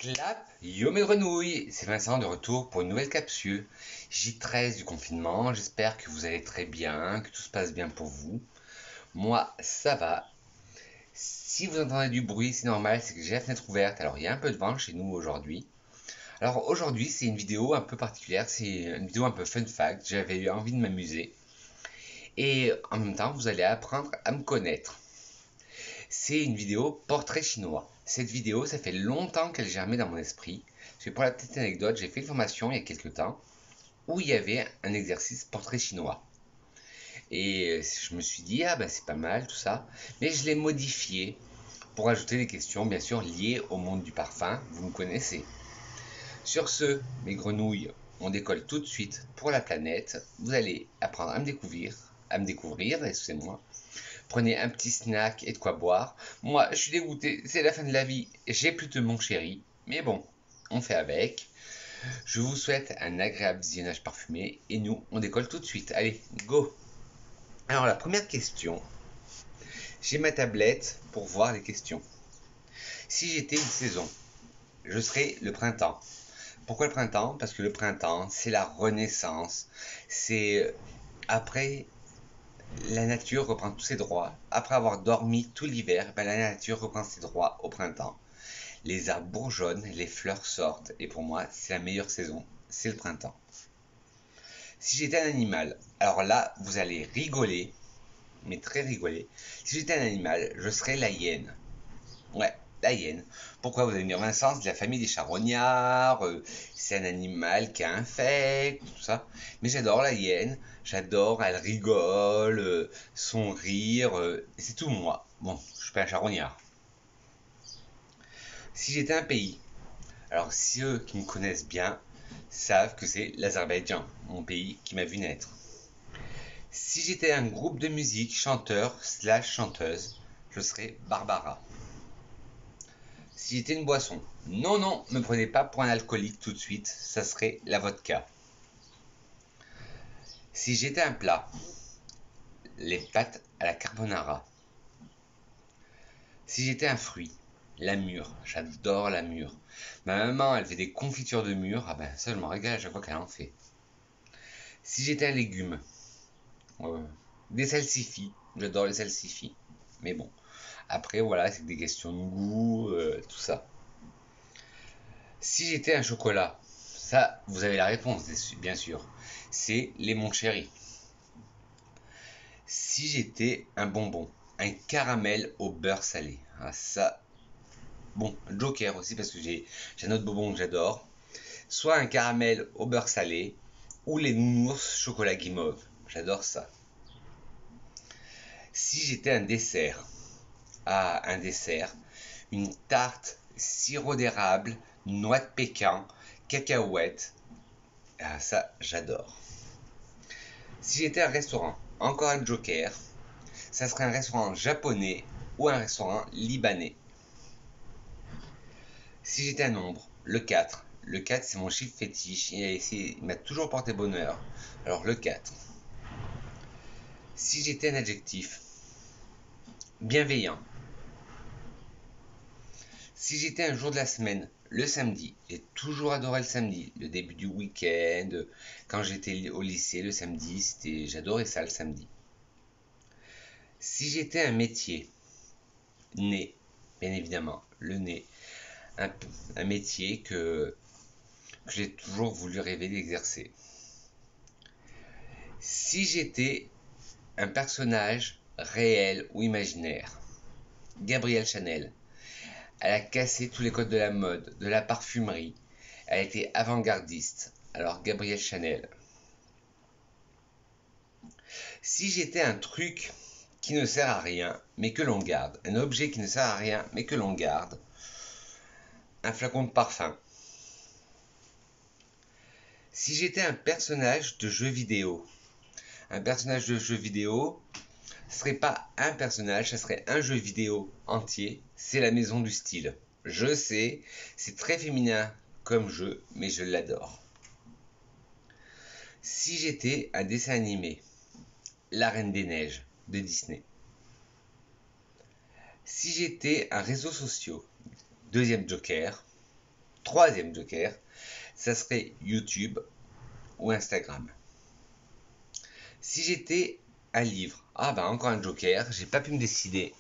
Clap, yo mes grenouilles, c'est Vincent de retour pour une nouvelle capsule. J13 du confinement, j'espère que vous allez très bien, que tout se passe bien pour vous. Moi, ça va. Si vous entendez du bruit, c'est normal, c'est que j'ai la fenêtre ouverte, alors il y a un peu de vent chez nous aujourd'hui. Alors aujourd'hui, c'est une vidéo un peu particulière, c'est une vidéo un peu fun fact, j'avais eu envie de m'amuser. Et en même temps, vous allez apprendre à me connaître. C'est une vidéo portrait chinois. Cette vidéo, ça fait longtemps qu'elle germait dans mon esprit. Parce que pour la petite anecdote, j'ai fait une formation il y a quelques temps où il y avait un exercice portrait chinois. Et je me suis dit, ah ben c'est pas mal tout ça. Mais je l'ai modifié pour ajouter des questions, bien sûr, liées au monde du parfum. Vous me connaissez. Sur ce, mes grenouilles, on décolle tout de suite pour la planète. Vous allez apprendre à me découvrir, excusez-moi. Prenez un petit snack et de quoi boire. Moi, je suis dégoûté, c'est la fin de la vie. J'ai plus de mon chéri. Mais bon, on fait avec. Je vous souhaite un agréable visionnage parfumé. Et nous, on décolle tout de suite. Allez, go! Alors, la première question. J'ai ma tablette pour voir les questions. Si j'étais une saison, je serais le printemps. Pourquoi le printemps? Parce que le printemps, c'est la renaissance. C'est après la nature reprend tous ses droits. Après avoir dormi tout l'hiver, la nature reprend ses droits au printemps. Les arbres bourgeonnent, les fleurs sortent, et pour moi, c'est la meilleure saison, c'est le printemps. Si j'étais un animal, alors là, vous allez rigoler, mais très rigoler. Si j'étais un animal, je serais la hyène. Ouais, la hyène. Pourquoi vous allez me dire, Vincent, c'est de la famille des charognards, c'est un animal qui a un fait, tout ça. Mais j'adore la hyène, j'adore, elle rigole, son rire, c'est tout moi. Bon, je suis pas un charognard. Si j'étais un pays, alors ceux qui me connaissent bien savent que c'est l'Azerbaïdjan, mon pays qui m'a vu naître. Si j'étais un groupe de musique, chanteur / chanteuse, je serais Barbara. Si j'étais une boisson, non, non, me prenez pas pour un alcoolique tout de suite, ça serait la vodka. Si j'étais un plat, les pâtes à la carbonara. Si j'étais un fruit, la mûre, j'adore la mûre. Ma maman, elle fait des confitures de mûre, ah ben ça je me régale à chaque fois qu'elle en fait. Si j'étais un légume, des salsifis, j'adore les salsifis. Mais bon, après voilà, c'est des questions de goût, tout ça. Si j'étais un chocolat, ça, vous avez la réponse, bien sûr. C'est les Mon Chéri. Si j'étais un bonbon, un caramel au beurre salé. Ah, ça. Bon, Joker aussi, parce que j'ai un autre bonbon que j'adore. Soit un caramel au beurre salé, ou les nounours chocolat guimauve. J'adore ça. Si j'étais un dessert. Ah, un dessert. Une tarte sirop d'érable, noix de pécan, cacahuètes. Ah, ça, j'adore. Si j'étais un restaurant, encore un joker, ça serait un restaurant japonais ou un restaurant libanais. Si j'étais un nombre, le 4. Le 4, c'est mon chiffre fétiche. Il m'a toujours porté bonheur. Alors, le 4. Si j'étais un adjectif, bienveillant. Si j'étais un jour de la semaine, le samedi. J'ai toujours adoré le samedi. Le début du week-end. Quand j'étais au lycée, le samedi, j'adorais ça le samedi. Si j'étais un métier, nez, bien évidemment, le nez. Un métier que j'ai toujours voulu rêver d'exercer. Si j'étais un personnage réel ou imaginaire, Gabrielle Chanel. Elle a cassé tous les codes de la mode, de la parfumerie. Elle a été avant-gardiste. Alors Gabrielle Chanel. Si j'étais un truc qui ne sert à rien, mais que l'on garde, un objet qui ne sert à rien, mais que l'on garde, un flacon de parfum. Si j'étais un personnage de jeu vidéo, un personnage de jeu vidéo, ce serait pas un personnage, ce serait un jeu vidéo entier. C'est la maison du style. Je sais, c'est très féminin comme jeu, mais je l'adore. Si j'étais un dessin animé, La Reine des Neiges de Disney. Si j'étais un réseau social, deuxième joker, troisième joker, ça serait YouTube ou Instagram. Si j'étais un livre, encore un joker, j'ai pas pu me décider.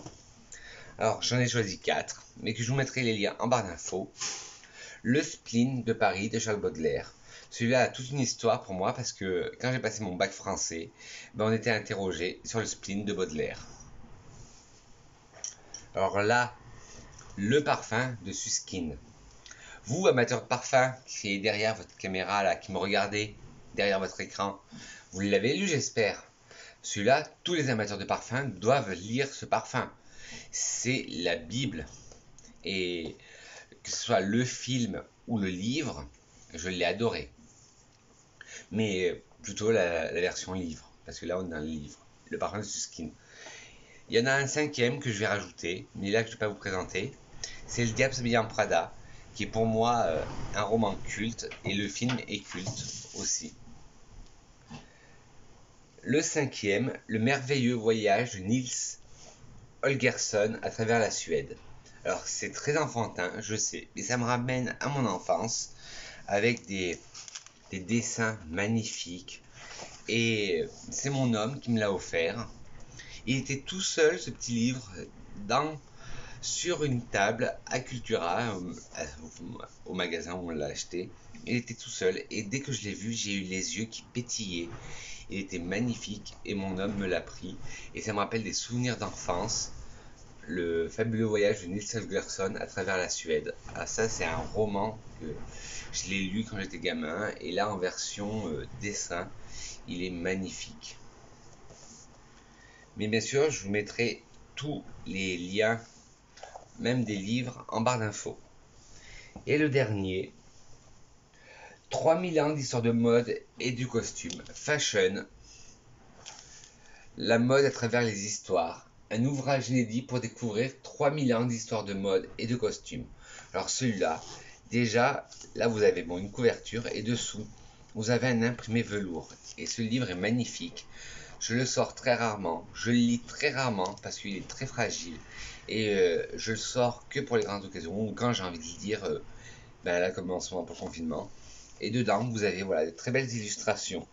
Alors j'en ai choisi 4, mais que je vous mettrai les liens en barre d'infos. Le Spleen de Paris de Charles Baudelaire. Celui-là a toute une histoire pour moi parce que quand j'ai passé mon bac français, on était interrogé sur le spleen de Baudelaire. Alors là, le parfum de Susskind. Vous, amateur de parfum, qui est derrière votre caméra, là, qui me regardez, derrière votre écran, vous l'avez lu, j'espère. Celui-là, tous les amateurs de parfum doivent lire ce parfum. C'est la Bible. Et que ce soit le film ou le livre, je l'ai adoré. Mais plutôt la version livre, parce que là on a un livre, le parfum de Susskind. Il y en a un cinquième que je vais rajouter, mais là que je ne vais pas vous présenter. C'est Le Diable s'habille en Prada, qui est pour moi un roman culte, et le film est culte aussi. Le cinquième, Le merveilleux voyage de Nils Holgersson à travers la Suède. Alors c'est très enfantin, je sais, mais ça me ramène à mon enfance, avec des dessins magnifiques. Et c'est mon homme qui me l'a offert. Il était tout seul, ce petit livre, sur une table à Cultura, au magasin où on l'a acheté. Il était tout seul et dès que je l'ai vu, j'ai eu les yeux qui pétillaient. Il était magnifique et mon homme me l'a pris. Et ça me rappelle des souvenirs d'enfance. Le fabuleux voyage de Nils Holgersson à travers la Suède. Ah, ça, c'est un roman que je l'ai lu quand j'étais gamin. Et là, en version dessin, il est magnifique. Mais bien sûr, je vous mettrai tous les liens, même des livres, en barre d'infos. Et le dernier, 3000 ans d'histoire de mode et du costume. Fashion, la mode à travers les histoires. Un ouvrage inédit pour découvrir 3000 ans d'histoire de mode et de costume. Alors celui-là, déjà, là vous avez une couverture et dessous, vous avez un imprimé velours. Et ce livre est magnifique. Je le sors très rarement, je le lis très rarement parce qu'il est très fragile. Et je le sors que pour les grandes occasions ou quand j'ai envie de le lire, là comme en ce moment pour le confinement. Et dedans, vous avez de très belles illustrations.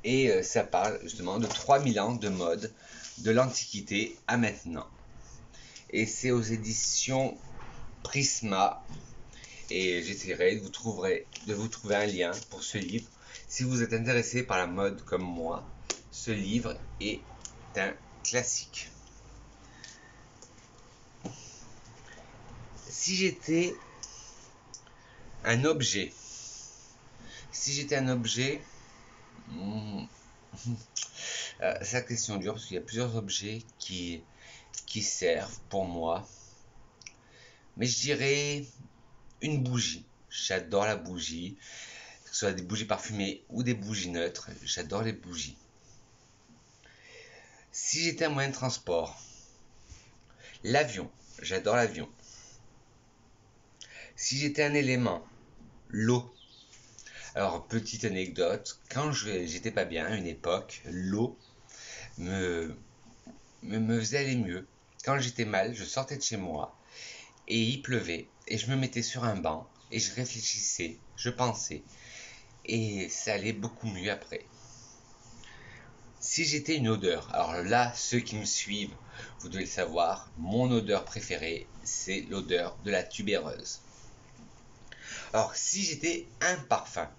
Et ça parle justement de 3000 ans de mode, de l'Antiquité à maintenant. Et c'est aux éditions Prisma. Et j'essaierai de vous trouver un lien pour ce livre. Si vous êtes intéressé par la mode comme moi, ce livre est un classique. Si j'étais un objet, c'est la question dure parce qu'il y a plusieurs objets qui servent pour moi. Mais je dirais une bougie. J'adore la bougie. Que ce soit des bougies parfumées ou des bougies neutres, j'adore les bougies. Si j'étais un moyen de transport, l'avion, j'adore l'avion. Si j'étais un élément, l'eau. Alors, petite anecdote, quand j'étais pas bien à une époque, l'eau me faisait aller mieux. Quand j'étais mal, je sortais de chez moi et il pleuvait et je me mettais sur un banc et je réfléchissais, je pensais et ça allait beaucoup mieux après. Si j'étais une odeur, alors là, ceux qui me suivent, vous devez le savoir, mon odeur préférée, c'est l'odeur de la tubéreuse. Alors, si j'étais un parfum,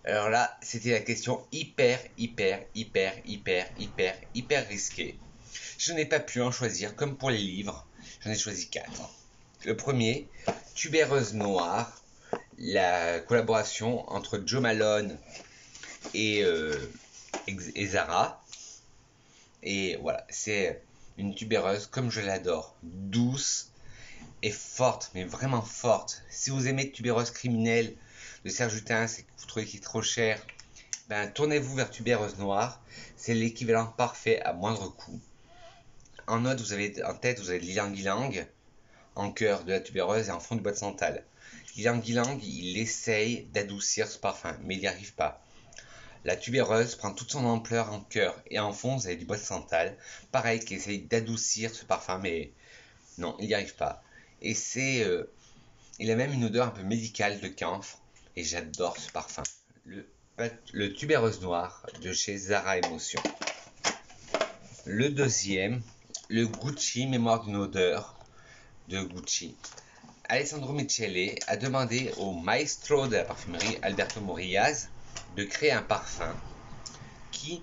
alors là, c'était la question hyper risquée. Je n'ai pas pu en choisir, comme pour les livres, j'en ai choisi 4. Le premier, tubéreuse noire, la collaboration entre Jo Malone et Zara. Et voilà, c'est une tubéreuse comme je l'adore, douce et forte, mais vraiment forte. Si vous aimez Tubéreuse criminelle de Serge Hutin, c'est que vous trouvez qu'il est trop cher, tournez-vous vers Tubéreuse noire, c'est l'équivalent parfait à moindre coût. En note, en tête, vous avez l'ylang ylang, en cœur de la tubéreuse et en fond du bois de santal. L'ylang ylang, il essaye d'adoucir ce parfum, mais il n'y arrive pas. La tubéreuse prend toute son ampleur en cœur et en fond, vous avez du bois de santal, pareil, qui essaye d'adoucir ce parfum, mais non, il n'y arrive pas. Et c'est Il a même une odeur un peu médicale de camphre et j'adore ce parfum. Le tubéreuse noire de chez Zara Emotion. Le deuxième, le Gucci Mémoire d'une odeur de Gucci. Alessandro Michele a demandé au maestro de la parfumerie Alberto Morillas de créer un parfum qui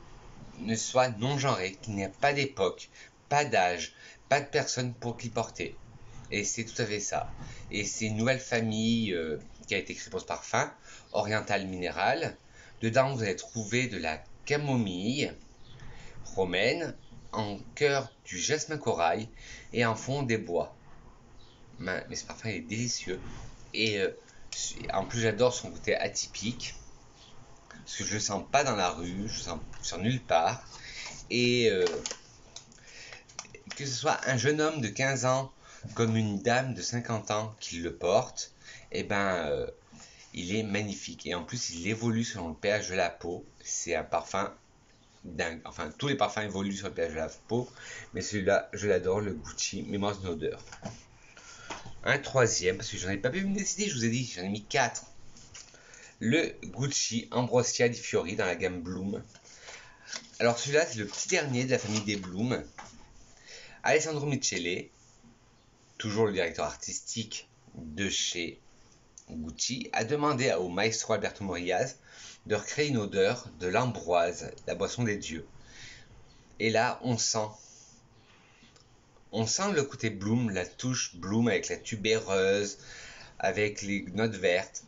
ne soit non-genré, qui n'ait pas d'époque, pas d'âge, pas de personne pour l'y porter. Et c'est tout à fait ça. Et c'est une nouvelle famille qui a été créée pour ce parfum, oriental minéral. Dedans, vous allez trouver de la camomille romaine, en cœur du jasmin corail et en fond des bois. Mais ce parfum est délicieux. Et en plus, j'adore son côté atypique. Parce que je le sens pas dans la rue, je le sens nulle part. Et que ce soit un jeune homme de 15 ans comme une dame de 50 ans qui le porte, eh ben, il est magnifique. Et en plus, il évolue selon le pH de la peau. C'est un parfum dingue. Enfin, tous les parfums évoluent sur le pH de la peau. Mais celui-là, je l'adore, le Gucci Mémoire d'une odeur. Un troisième, parce que j'en ai pas pu me décider, je vous ai dit, j'en ai mis 4. Le Gucci Ambrosia di Fiori dans la gamme Bloom. Alors celui-là, c'est le petit dernier de la famille des Bloom. Alessandro Michele, toujours le directeur artistique de chez Gucci, a demandé au maestro Alberto Morillas de recréer une odeur de l'ambroise, la boisson des dieux. Et là, on sent le côté Bloom, la touche Bloom avec la tubéreuse, avec les notes vertes.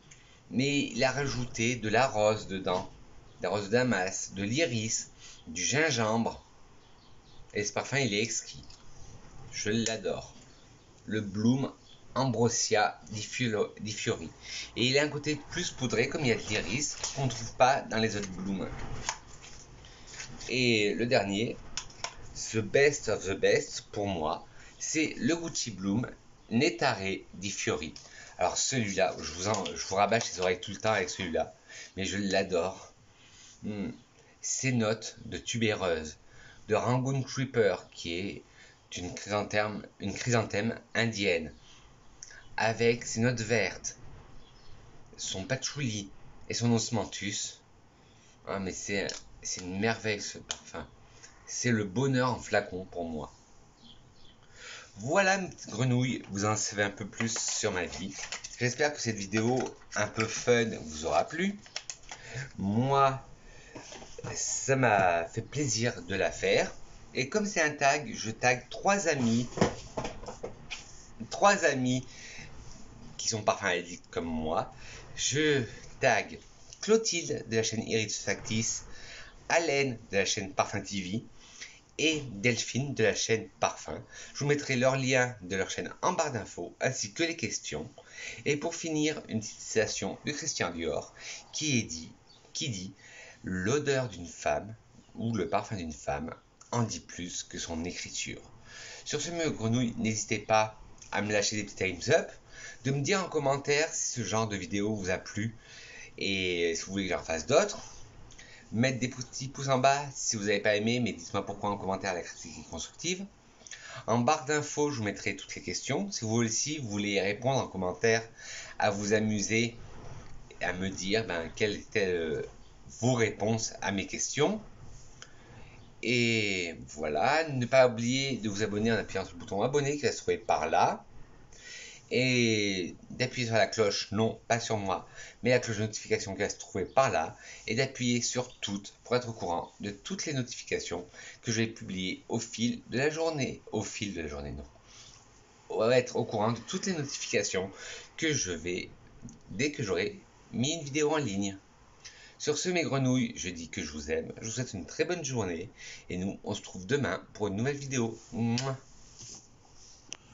Mais il a rajouté de la rose dedans, de la rose de Damas, de l'iris, du gingembre. Et ce parfum, il est exquis. Je l'adore. Le Bloom Ambrosia di Fiori. Et il a un côté plus poudré, comme il y a de l'iris, qu'on ne trouve pas dans les autres Bloom. Et le dernier, the best of the best pour moi, c'est le Gucci Bloom Nettare di Fiori. Alors celui-là, je vous rabâche les oreilles tout le temps avec celui-là, mais je l'adore. Ces notes de tubéreuse, de Rangoon Creeper, qui est une chrysanthème indienne, avec ses notes vertes, son patchouli et son osmanthus. Ah, mais c'est une merveille ce parfum. C'est le bonheur en flacon pour moi. Voilà, mes petites grenouilles, vous en savez un peu plus sur ma vie. J'espère que cette vidéo un peu fun vous aura plu. Moi, ça m'a fait plaisir de la faire. Et comme c'est un tag, je tag 3 amis. 3 amis qui sont parfum addicts comme moi. Je tag Clotilde de la chaîne Iris Factis, Alain de la chaîne Parfum TV et Delphine de la chaîne Parfum. Je vous mettrai leurs liens de leur chaîne en barre d'infos ainsi que les questions. Et pour finir, une petite citation de Christian Dior qui dit l'odeur d'une femme ou le parfum d'une femme en dit plus que son écriture. Sur ce, mes grenouilles, n'hésitez pas à me lâcher des petits thumbs up, de me dire en commentaire si ce genre de vidéo vous a plu et si vous voulez que j'en fasse d'autres. Mettre des petits pouces en bas si vous n'avez pas aimé, mais dites-moi pourquoi en commentaire, la critique est constructive. En barre d'infos, je vous mettrai toutes les questions. Si vous aussi vous voulez répondre en commentaire, à vous amuser, à me dire quelles étaient vos réponses à mes questions. Et voilà, ne pas oublier de vous abonner en appuyant sur le bouton abonner qui va se trouver par là. Et d'appuyer sur la cloche, non, pas sur moi, mais la cloche de notification qui va se trouver par là, et d'appuyer sur toutes pour être au courant de toutes les notifications que je vais publier au fil de la journée. Au fil de la journée, non. On va être au courant de toutes les notifications que je vais, dès que j'aurai mis une vidéo en ligne. Sur ce, mes grenouilles, je dis que je vous aime, je vous souhaite une très bonne journée, et nous, on se trouve demain pour une nouvelle vidéo. Mouah.